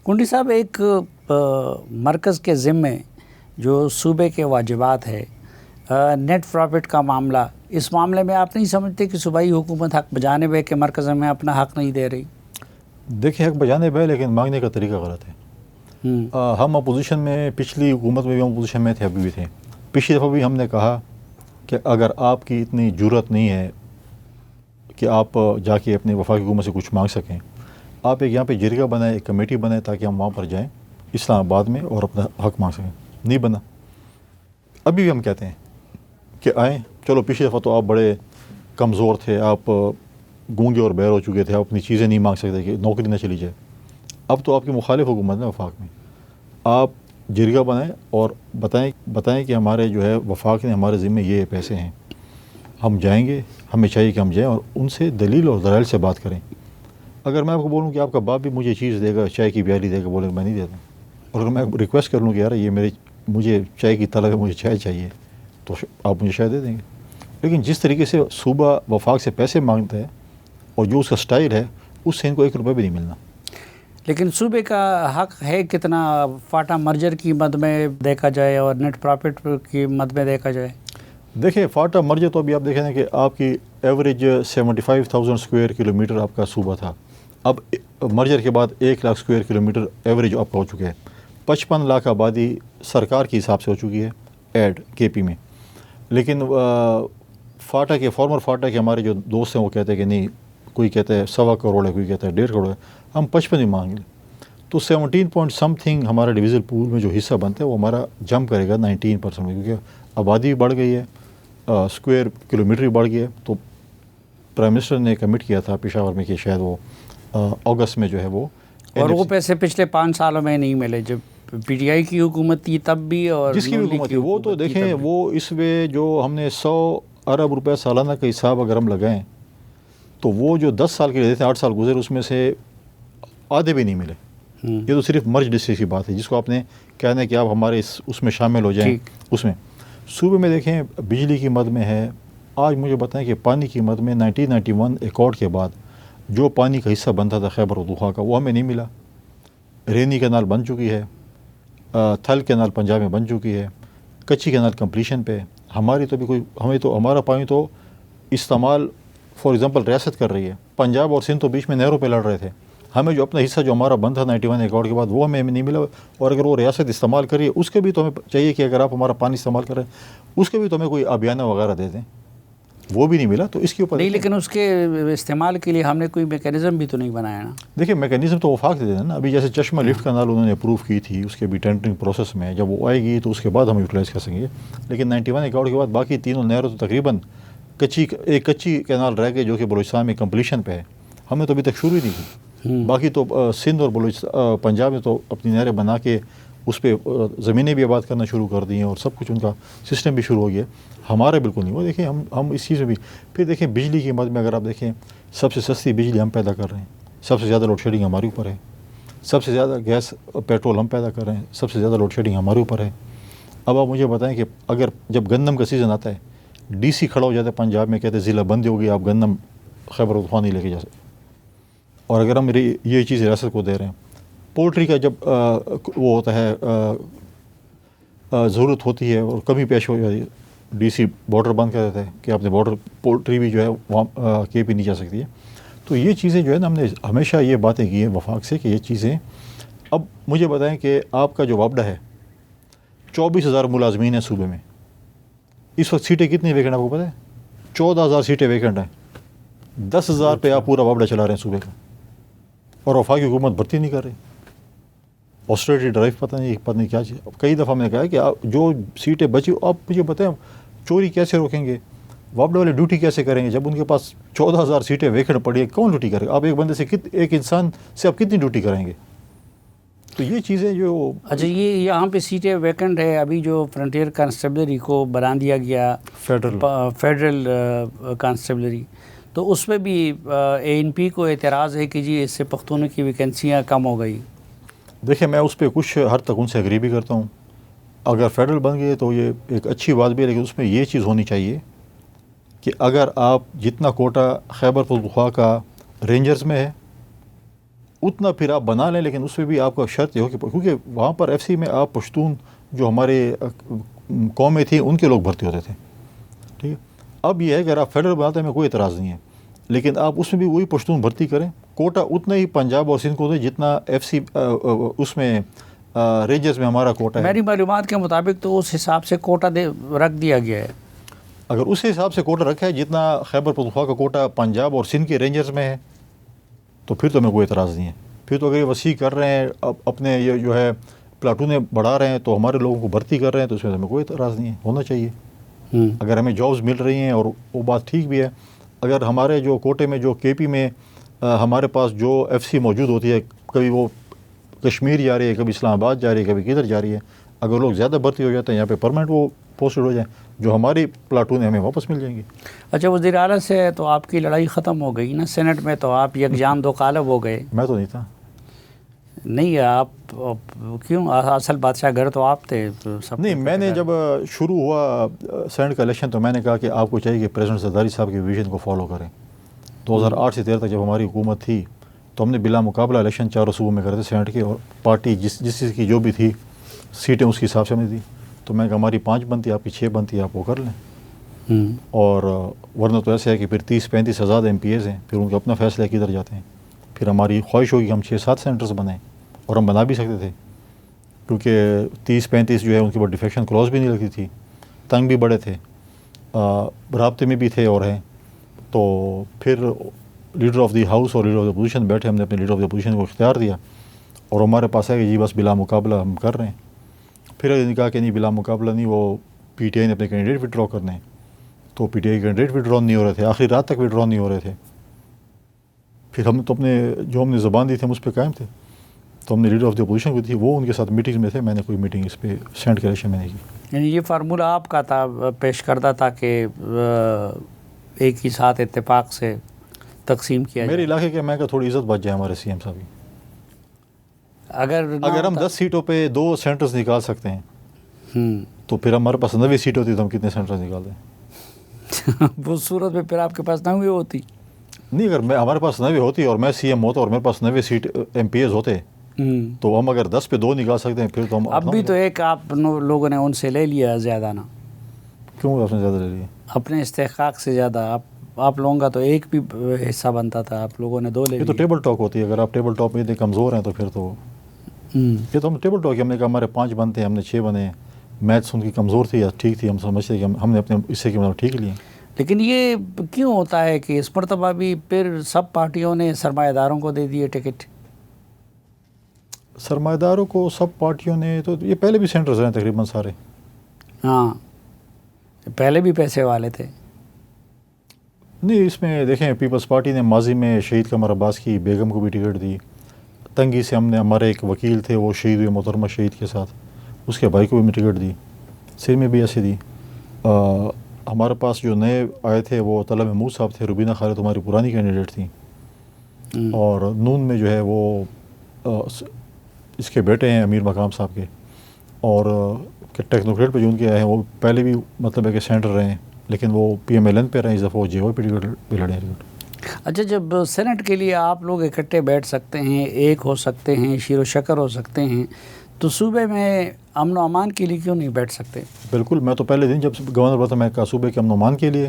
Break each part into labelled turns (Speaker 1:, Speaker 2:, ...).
Speaker 1: کنڈی صاحب، ایک مرکز کے ذمے جو صوبے کے واجبات ہے، نیٹ پرافٹ کا معاملہ، اس معاملے میں آپ نہیں سمجھتے کہ صوبائی حکومت حق بجانب ہے کہ مرکز میں اپنا حق نہیں دے رہی؟
Speaker 2: دیکھیں، حق بجانب ہے لیکن مانگنے کا طریقہ غلط ہے۔ ہم اپوزیشن میں، پچھلی حکومت میں بھی ہم اپوزیشن میں تھے، ابھی بھی تھے۔ پچھلی دفعہ بھی ہم نے کہا کہ اگر آپ کی اتنی جرت نہیں ہے کہ آپ جا کے اپنے وفاقی حکومت سے کچھ مانگ سکیں، آپ ایک یہاں پہ جرگہ بنائیں، ایک کمیٹی بنائیں تاکہ ہم وہاں پر جائیں اسلام آباد میں اور اپنا حق مانگ سکیں۔ نہیں بنا۔ ابھی بھی ہم کہتے ہیں کہ آئیں، چلو پچھلی دفعہ تو آپ بڑے کمزور تھے، آپ گونگے اور بہر ہو چکے تھے، آپ اپنی چیزیں نہیں مانگ سکتے کہ نوکری نہ چلی جائے۔ اب تو آپ کی مخالف حکومت ہے وفاق میں، آپ جرگہ بنائیں اور بتائیں کہ ہمارے جو ہے وفاق نے ہمارے ذمہ یہ پیسے ہیں، ہم جائیں گے، ہمیں چاہیے کہ ہم جائیں اور ان سے دلیل اور دلائل سے بات کریں۔ اگر میں آپ کو بولوں کہ آپ کا باپ بھی مجھے چیز دے گا، چائے کی پیالی دے گا، بولے میں نہیں دیتا، اور اگر میں ریکویسٹ کر لوں کہ یار یہ مجھے چائے کی طلب ہے، مجھے چائے چاہیے، تو آپ مجھے شاید دے دیں گے۔ لیکن جس طریقے سے صوبہ وفاق سے پیسے مانگتا ہے اور جو اس کا سٹائل ہے، اس سے ان کو 1 روپے بھی نہیں ملنا۔
Speaker 1: لیکن صوبے کا حق ہے کتنا فاٹا مرجر کی مد میں دیکھا جائے اور نیٹ پرافٹ کی مد میں دیکھا جائے؟
Speaker 2: دیکھیں، فاٹا مرجر تو ابھی آپ دیکھیں نا کہ آپ کی ایوریج 75,000 اسکوائر کلومیٹر آپ کا صوبہ تھا، اب مرجر کے بعد 1 لاکھ اسکوائر کلومیٹر ایوریج آپ کا ہو چکے ہے۔ 55 لاکھ آبادی سرکار کے حساب سے ہو چکی ہے ایڈ کے پی میں، لیکن فاٹا کے فارمر فاٹا کے ہمارے جو دوست ہیں وہ کہتے ہیں کہ نہیں، کوئی کہتا ہے 1.25 کروڑ ہے، کوئی کہتا ہے 1.5 کروڑ ہے، ہم 55 ہی مانگ لیں تو 17 پوائنٹ سم تھنگ ہمارا ڈویژن پول میں جو حصہ بنتا ہے وہ ہمارا جمپ کرے گا 19% میں، کیونکہ آبادی بھی بڑھ گئی ہے، اسکوائر کلومیٹر بھی بڑھ گیا ہے۔ تو پرائم منسٹر نے کمٹ کیا تھا پشاور میں کہ شاید وہ اگست میں جو ہے وہ،
Speaker 1: اور وہ پیسے پچھلے 5 سالوں میں نہیں ملے، جب پی ٹی آئی کی حکومت تھی تب بھی اور
Speaker 2: جس کی بھی حکومت تھی وہ تو دیکھیں، وہ اس میں جو ہم نے 100 ارب روپے سالانہ کا حساب اگر ہم لگائیں تو وہ جو 10 سال کے لیے تھے، 8 سال گزرے، اس میں سے آدھے بھی نہیں ملے۔ یہ تو صرف مرج ڈسٹرکٹ کی بات ہے جس کو آپ نے کہنا ہے کہ آپ ہمارے اس میں شامل ہو جائیں۔ اس میں صوبے میں دیکھیں بجلی کی مد میں ہے، آج مجھے بتائیں کہ پانی کی مد میں 1991 ایکارڈ کے بعد جو پانی کا حصہ بنتا تھا خیبر پختونخوا کا، وہ ہمیں نہیں ملا۔ رینی کینال بن چکی ہے، تھل کینال پنجاب میں بن چکی ہے، کچی کینال کمپلیشن پہ ہماری تو بھی ہمارا پانی تو استعمال فار ایگزامپل ریاست کر رہی ہے۔ پنجاب اور سندھ تو بیچ میں نہروں پہ لڑ رہے تھے، ہمیں جو اپنا حصہ جو ہمارا بند تھا 91 ایکارڈ کے بعد وہ ہمیں نہیں ملا، اور اگر وہ ریاست استعمال کر رہی ہے اس کے بھی تو ہمیں چاہیے کہ اگر آپ ہمارا پانی استعمال کر رہے ہیں اس کے بھی تو ہمیں کوئی آبیانہ وغیرہ دے دیں، وہ بھی نہیں ملا۔ تو اس کے اوپر
Speaker 1: نہیں، لیکن اس کے استعمال کے لیے ہم نے کوئی میکینزم بھی تو نہیں بنایا نا۔
Speaker 2: دیکھیں، میکینزم تو وفاق دے دینا نا۔ ابھی جیسے چشمہ لفٹ کنال انہوں نے اپروو کی تھی، اس کے بھی ٹینڈرنگ پروسیس میں، جب وہ آئے گی تو اس کے بعد ہم یوٹیلائز کر سکیں گے۔ لیکن 91 ایکارڈ کے بعد باقی تینوں نہروں تو تقریباً ایک کچی کینال رہ گئے جو کہ بلوچستان میں کمپلیشن پہ ہے، ہم نے تو ابھی تک شروع ہی نہیں کی۔ باقی تو سندھ اور پنجاب میں تو اپنی نہریں بنا کے اس پہ زمینیں بھی آباد کرنا شروع کر دی ہیں اور سب کچھ ان کا سسٹم بھی شروع ہو گیا۔ ہمارا بالکل نہیں۔ وہ دیکھیں ہم اس چیز میں بھی پھر دیکھیں بجلی کی مد میں اگر آپ دیکھیں سب سے سستی بجلی ہم پیدا کر رہے ہیں، سب سے زیادہ لوڈ شیڈنگ ہمارے اوپر ہے، سب سے زیادہ گیس پیٹرول ہم پیدا کر رہے ہیں، سب سے زیادہ لوڈ شیڈنگ ہمارے اوپر ہے۔ اب آپ مجھے بتائیں کہ اگر جب گندم کا سیزن آتا ہے ڈی سی کھڑا ہو جاتا ہے پنجاب میں، کہتے ہیں ضلع بند ہوگی، آپ گندم خیبر پختونخوا نہیں لے کے جا سکتے، اور اگر ہم یہ چیز ریاست کو دے رہے ہیں۔ پولٹری کا جب وہ ہوتا ہے ضرورت ہوتی ہے اور کمی پیش ہو جاتی ہے، ڈی سی بارڈر بند کر دیتا ہے کہ آپ نے بارڈر پولٹری بھی جو ہے وہاں کے پی نہیں جا سکتی ہے۔ تو یہ چیزیں جو ہے نا، ہم نے ہمیشہ یہ باتیں کی ہیں وفاق سے کہ یہ چیزیں، اب مجھے بتائیں کہ آپ کا جو وابڈہ ہے 24,000 ملازمین ہیں صوبے میں، اس وقت سیٹیں کتنی ویکنٹ آپ کو پتہ ہے؟ 14,000 سیٹیں ویکنٹ ہیں، 10,000 پہ آپ پورا وابڈہ چلا رہے ہیں صوبے کا، اور وفاقی حکومت بھرتی نہیں کر رہی۔ آسٹریٹی ڈرائیو پتہ نہیں کیا چیز۔ کئی دفعہ میں نے کہا کہ آپ جو سیٹیں بچی آپ مجھے بتائیں چوری کیسے روکیں گے، وابڈے والے ڈیوٹی کیسے کریں گے جب ان کے پاس 14,000 سیٹیں ویکنٹ پڑی ہیں؟ کون ڈیوٹی کرے گا؟ آپ ایک بندے سے ایک انسان سے آپ کتنی ڈیوٹی کریں گے؟ تو یہ چیزیں جو
Speaker 1: اچھا، یہ یہاں پہ سیٹیں ویکنٹ ہے، ابھی جو فرنٹیئر کانسٹیبلری کو بنا دیا گیا فیڈرل کانسٹیبلری، تو اس میں بھی اے این پی کو اعتراض ہے کہ جی اس سے پختونوں کی ویکنسیاں کم ہو گئی۔
Speaker 2: دیکھیں، میں اس پہ کچھ حد تک ان سے اگری بھی کرتا ہوں۔ اگر فیڈرل بن گئے تو یہ ایک اچھی بات بھی ہے، لیکن اس میں یہ چیز ہونی چاہیے کہ اگر آپ جتنا کوٹا خیبر پختونخوا کا رینجرز میں ہے اتنا پھر آپ بنا لیں، لیکن اس میں بھی آپ کا شرط یہ ہو کہ کیونکہ وہاں پر ایف سی میں آپ پشتون جو ہمارے قومیں تھیں ان کے لوگ بھرتی ہوتے تھے، ٹھیک ہے. اب یہ ہے کہ اگر آپ فیڈرل بناتے ہیں میں کوئی اعتراض نہیں ہے، لیکن آپ اس میں بھی وہی پشتون بھرتی کریں. کوٹا اتنا ہی پنجاب اور سندھ کو دے جتنا ایف سی اس میں رینجرز میں ہمارا کوٹا ہے.
Speaker 1: میری معلومات کے مطابق تو اس حساب سے کوٹا رکھ دیا گیا ہے.
Speaker 2: اگر اس حساب سے کوٹا رکھا ہے جتنا خیبر پختونخوا کا کوٹا پنجاب اور سندھ کے رینجرز میں ہے تو پھر تو میں کوئی اعتراض نہیں ہے. پھر تو اگر یہ وسیع کر رہے ہیں اپنے یہ جو ہے پلاٹونیں بڑھا رہے ہیں تو ہمارے لوگوں کو بھرتی کر رہے ہیں تو اس میں ہمیں کوئی اعتراض نہیں ہے، ہونا چاہیے. اگر ہمیں جابز مل رہی ہیں اور وہ بات ٹھیک بھی ہے. اگر ہمارے جو کوٹے میں جو کے پی میں ہمارے پاس جو ایف سی موجود ہوتی ہے، کبھی وہ کشمیر جا رہی ہے، کبھی اسلام آباد جا رہی ہے، کبھی کدھر جا رہی ہے، اگر لوگ زیادہ بھرتی ہو جاتے ہیں یہاں پہ پرماننٹ وہ پوسٹڈ ہو جائیں، جو ہماری پلاٹون ہمیں واپس مل جائیں گی.
Speaker 1: اچھا وزیر اعلیٰ سے تو آپ کی لڑائی ختم ہو گئی نا، سینٹ میں تو آپ یکجان دو قالب ہو گئے.
Speaker 2: میں تو نہیں تھا.
Speaker 1: نہیں آپ کیوں؟ اصل بادشاہ گھر تو آپ تھے.
Speaker 2: نہیں، میں نے جب شروع ہوا سینٹ کا الیکشن تو میں نے کہا کہ آپ کو چاہیے کہ پریزیڈنٹ زرداری صاحب کے ویژن کو فالو کریں. 2008 سے 13 تک جب ہماری حکومت تھی تو ہم نے بلا مقابلہ الیکشن چاروں صوبوں میں کرے تھے سینٹ کے، اور پارٹی جس چیز کی جو بھی تھی سیٹیں اس کے حساب سے ہم نے دی. تو میں کہا ہماری 5 بنتی، آپ کی 6 بنتی، آپ وہ کر لیں. اور ورنہ تو ایسے ہے کہ پھر 30-35 آزاد ایم پی ایز ہیں، پھر ان کا اپنا فیصلہ ہے کدھر جاتے ہیں. پھر ہماری خواہش ہوگی کہ ہم 6-7 سینٹرز بنائیں، اور ہم بنا بھی سکتے تھے کیونکہ 30-35 جو ہے ان کے بعد ڈیفیکشن کلوز بھی نہیں لگتی تھی، تنگ بھی بڑے تھے، رابطے میں بھی تھے اور ہیں. تو پھر لیڈر آف دی ہاؤس اور لیڈر آف دی اپوزیشن بیٹھے، ہم نے اپنے لیڈر آف دی اپوزیشن کو اختیار دیا اور ہمارے پاس ہے کہ جی بس بلا مقابلہ ہم کر رہے ہیں. پھر نے کہا کہ نہیں بلا مقابلہ نہیں، وہ پی ٹی آئی نے اپنے کینڈیڈیٹ وڈرا کرنے ہیں. تو P T I candidate Vadra نہیں ہو رہے تھے، آخری رات تک وڈرا نہیں ہو رہے تھے. پھر ہم تو اپنے جو ہم نے زبان دی تھی ہم اس پہ قائم تھے. تو ہم نے لیڈر آف دی اپوزیشن کو تھی، وہ ان کے ساتھ میٹنگ میں تھے، میں نے کوئی میٹنگ اس پہ سینٹ کے الیکشن میں نہیں کی.
Speaker 1: یعنی یہ فارمولہ آپ کا تھا پیش کردہ تھا کہ ایک ہی ساتھ اتفاق سے تقسیم کیا
Speaker 2: میرے علاقے کے میں کہ تھوڑی عزت بچ جائے ہمارے سی ایم صاحب کی. اگر ہم 10 سیٹوں پہ 2 سینٹرز نکال سکتے ہیں تو پھر ہمارے پاس 90 سیٹ ہوتی تو ہم کتنے سینٹرز نکال دیں؟
Speaker 1: وہ صورت میں پھر آپ کے پاس 90 ہوتی
Speaker 2: نہیں. اگر ہمارے پاس 90 ہوتی اور میں سی ایم ہوتا اور میرے پاس 90 سیٹ ایم پی ایز ہوتے تو ہم اگر 10 پہ 2 نکال سکتے ہیں پھر تو ہم.
Speaker 1: اب بھی تو ایک آپ لوگوں نے ان سے لے لیا زیادہ نا.
Speaker 2: کیوں آپ نے زیادہ لے لیا؟
Speaker 1: اپنے استحقاق سے زیادہ. آپ لوگوں کا تو ایک بھی حصہ بنتا تھا، آپ لوگوں نے 2 لے لیا.
Speaker 2: یہ تو ٹیبل ٹاک ہوتی ہے. اگر آپ ٹیبل ٹاک میں اتنے کمزور ہیں تو پھر تو یہ تو ہم ٹیبل ٹاک ہم نے کہا ہمارے 5 بنتے ہیں، ہم نے 6 بنے. میتھس ان کی کمزور تھی یا ٹھیک تھی، ہم سمجھتے کہ ہم نے اپنے حصے کے مطلب ٹھیک لیے.
Speaker 1: لیکن یہ کیوں ہوتا ہے کہ اس مرتبہ بھی پھر سب پارٹیوں نے سرمایہ داروں کو دے دیے ٹکٹ؟
Speaker 2: سرمایہ داروں کو سب پارٹیوں نے تو یہ پہلے بھی سینٹرز ہیں تقریباً سارے.
Speaker 1: ہاں پہلے بھی پیسے والے تھے.
Speaker 2: نہیں اس میں دیکھیں پیپلز پارٹی نے ماضی میں شہید قمر عباس کی بیگم کو بھی ٹکٹ دی. تنگی سے ہم نے ہمارے ایک وکیل تھے وہ شہید ہوئے محترمہ شہید کے ساتھ، اس کے بھائی کو بھی ٹکٹ دی. سر میں بھی ایسے دی. ہمارے پاس جو نئے آئے تھے وہ طلعت محمود صاحب تھے، روبینہ خالد ہماری پرانی کینڈیڈیٹ تھیں. اور نون میں جو ہے وہ اس کے بیٹے ہیں امیر مقام صاحب کے، اور ٹیکنوکریٹ پہ جو ان کے آئے ہیں وہ پہلے بھی مطلب ہے کہ سینٹر رہے ہیں لیکن وہ پی ایم ایل این پہ رہے ہیں، اس دفعہ وہ جے او پہ ٹکٹ پہ لڑے ہیں.
Speaker 1: اچھا جب سینٹ کے لیے آپ لوگ اکٹھے بیٹھ سکتے ہیں، ایک ہو سکتے ہیں، شیر و شکر ہو سکتے ہیں، تو صوبے میں امن و امان کے لیے کیوں نہیں بیٹھ سکتے؟
Speaker 2: بالکل. میں تو پہلے دن جب گورنر بتا میں کہا صوبے کے امن و امان کے لیے،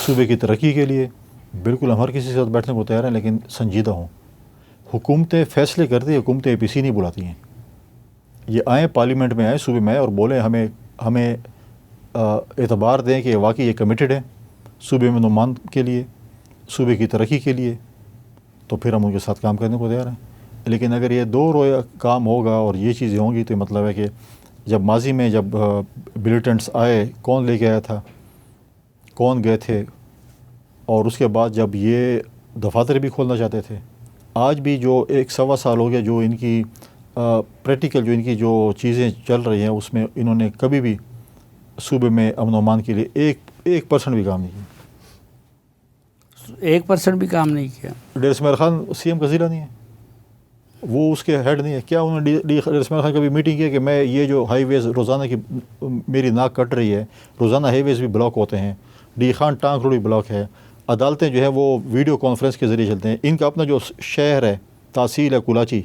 Speaker 2: صوبے کی ترقی کے لیے بالکل ہم ہر کسی کے ساتھ بیٹھنے کو تیار ہیں، لیکن سنجیدہ ہوں. حکومتیں فیصلے کرتی ہیں، حکومتیں اے پی سی نہیں بلاتی ہیں. یہ آئیں پارلیمنٹ میں آئیں صوبے میں اور بولیں ہمیں اعتبار دیں کہ واقعی یہ کمیٹڈ ہے صوبے میں امن و امان کے لیے، صوبے کی ترقی کے لیے، تو پھر ہم ان کے ساتھ کام کرنے کو تیار ہیں. لیکن اگر یہ 2 رویہ کام ہوگا اور یہ چیزیں ہوں گی تو مطلب ہے کہ جب ماضی میں جب ملیٹنٹس آئے کون لے کے آیا تھا، کون گئے تھے، اور اس کے بعد جب یہ دفاتر بھی کھولنا چاہتے تھے. آج بھی جو 1-1.25 سال ہو گیا جو ان کی پریکٹیکل جو ان کی جو چیزیں چل رہی ہیں اس میں انہوں نے کبھی بھی صوبے میں امن و امان کے لیے 1% بھی کام نہیں کیا.
Speaker 1: 1% بھی کام نہیں کیا.
Speaker 2: ڈیر اسماعیل خان سی ایم کا ضلع نہیں ہے، وہ اس کے ہیڈ نہیں ہے. کیا انہوں نے ڈیر اسماعیل خان کبھی میٹنگ کی کہ میں یہ جو ہائی ویز روزانہ کی میری ناک کٹ رہی ہے، روزانہ ہائی ویز بھی بلاک ہوتے ہیں، ڈی خان ٹانک روڈ بھی بلاک ہے، عدالتیں جو ہے وہ ویڈیو کانفرنس کے ذریعے چلتے ہیں، ان کا اپنا جو شہر ہے تحصیل ہے کلاچی،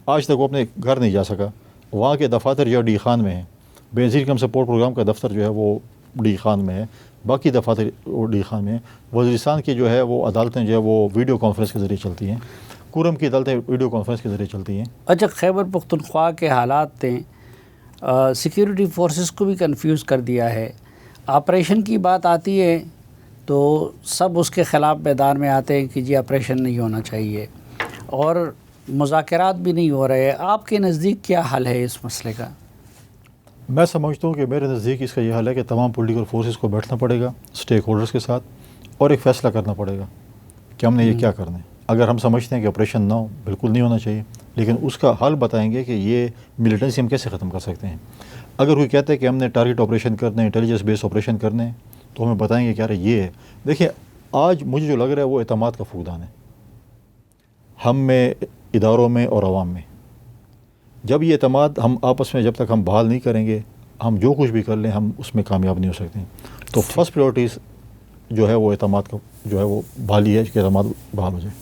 Speaker 2: آج تک وہ اپنے گھر نہیں جا سکا. وہاں کے دفاتر جو ڈی خان میں ہیں، بینظیر کم سپورٹ پروگرام کا دفتر جو ہے وہ ڈی خان میں ہے، باقی دفاتر ڈی خان میں ہیں. وزیرستان کی جو ہے وہ عدالتیں جو ہے وہ ویڈیو کانفرنس کے ذریعے چلتی ہیں. کورم کی عدالتیں ویڈیو کانفرنس کے ذریعے چلتی ہیں.
Speaker 1: اچھا، خیبر پختونخوا کے حالات نے سیکیورٹی فورسز کو بھی کنفیوز کر دیا ہے. آپریشن کی بات آتی ہے تو سب اس کے خلاف میدان میں آتے ہیں کہ جی آپریشن نہیں ہونا چاہیے، اور مذاکرات بھی نہیں ہو رہے. آپ کے نزدیک کیا حل ہے اس مسئلے کا؟
Speaker 2: میں سمجھتا ہوں کہ میرے نزدیک اس کا یہ حل ہے کہ تمام پولیٹیکل فورسز کو بیٹھنا پڑے گا اسٹیک ہولڈرز کے ساتھ، اور ایک فیصلہ کرنا پڑے گا کہ ہم نے یہ کیا کرنا ہے. اگر ہم سمجھتے ہیں کہ آپریشن نہ ہو، بالکل نہیں ہونا چاہیے، لیکن اس کا حل بتائیں گے کہ یہ ملیٹنسی ہم کیسے ختم کر سکتے ہیں. اگر کوئی کہتا ہے کہ ہم نے ٹارگٹ آپریشن کرنے ہیں، انٹیلیجنس بیس آپریشن کرنے ہیں، تو ہمیں بتائیں گے کہ یار یہ ہے. دیکھیں، آج مجھے جو لگ رہا ہے وہ اعتماد کا فقدان ہے ہم میں، اداروں میں اور عوام میں. جب یہ اعتماد ہم آپس میں جب تک ہم بحال نہیں کریں گے، ہم جو کچھ بھی کر لیں ہم اس میں کامیاب نہیں ہو سکتے. تو فرسٹ پریورٹیز جو ہے وہ اعتماد کا جو ہے وہ بحالی ہے کہ اعتماد بحال ہو جائے.